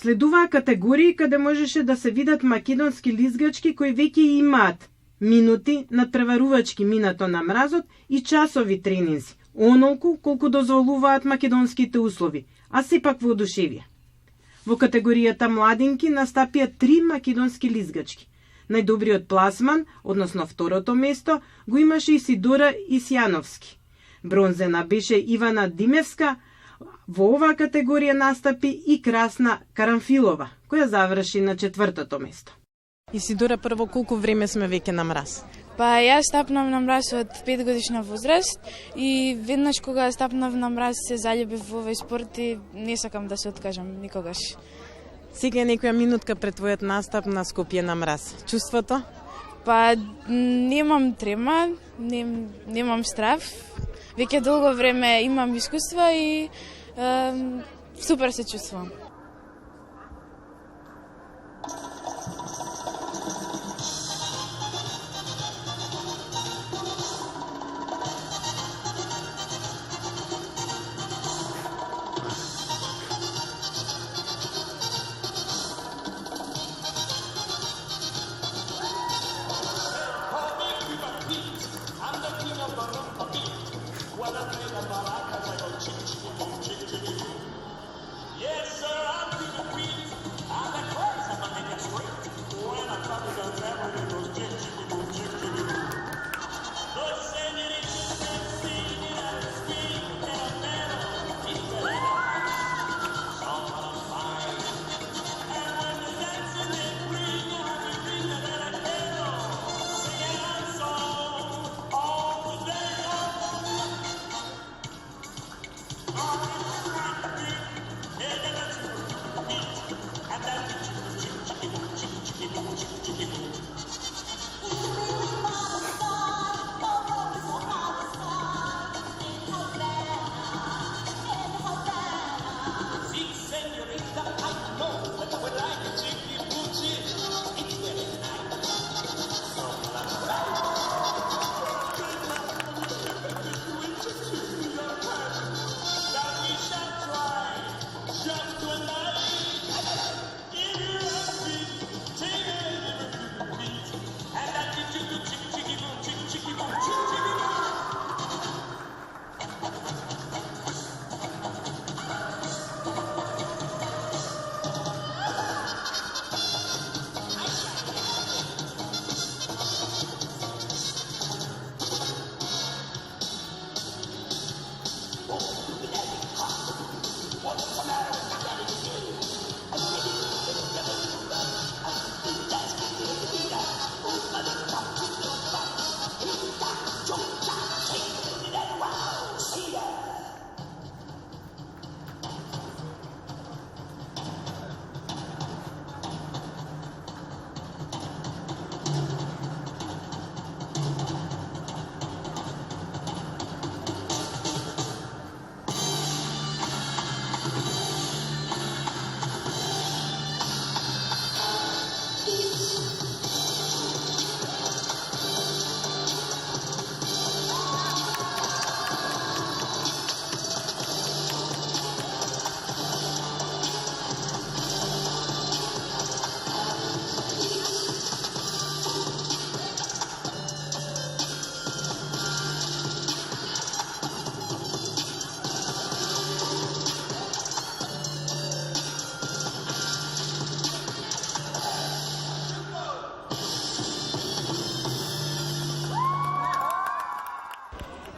Следуваа категории каде можеше да се видат македонски лизгачки кои веќе имаат минути надпреварувачки минато на мразот и часови тренинзи, онолку колку дозволуваат македонските услови, а сепак воодушевија. Во категоријата младинки настапија 3 македонски лизгачки. Најдобриот пласман, односно второто место, го имаше Исидора Исјановски. Бронзена беше Ивана Димевска. Во оваа категорија настапи и Красна Карамфилова, која заврши на 4-то место. Исидора, прво колку време сме веќе на мраз? Па јас стапнав на мраз од 5 годишна возраст и веднаш кога стапнав на мраз се заљубив во овој спорт и не сакам да се откажам никогаш. Сега е некоја минутка пред твојот настап на Скопје на мраз. Чувството? Па немам трема, немам страв. Веќе долго време имам искуства и супер се чувствувам.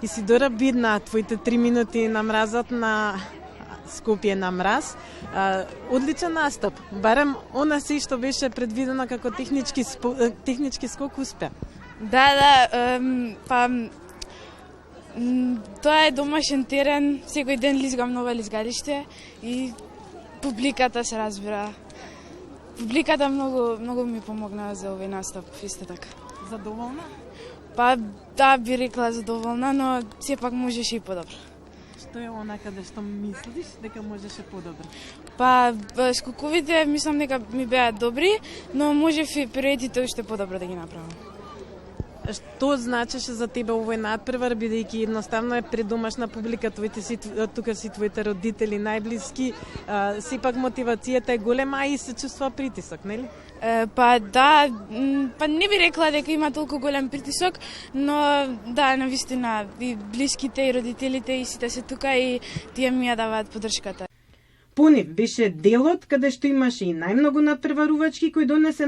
Исидора, видна твоите 3 минути на мразот на Скопје на мраз. Одличен настап. Барем она се што беше предвидено како технички скок успе. Да, па тоа е домашен терен, секој ден лизгам ново лизгалиште и публиката се разбира. Публиката многу ми помогна за овој настап, исто така. Задоволна? Па да, би рекла задоволна, но сепак можеше и подобро. Што е она каде што мислиш дека можеше подобро? Па скоковите мислам дека ми беа добри, но можев и периодите уште подобро да ги направам. Што значеше за тебе овој надпревар, бидејќи едноставно е предомашна публика, тука си твоите родители најблиски, сепак мотивацијата е голема, а и се чувствува притисок, нели? Па да, па не би рекла дека има толку голем притисок, но да, навистина, и блиските и родителите и сите се тука и тие ми ја даваат поддршката. По нив беше делот каде што имаше и најмногу надпреварувачки кои донесе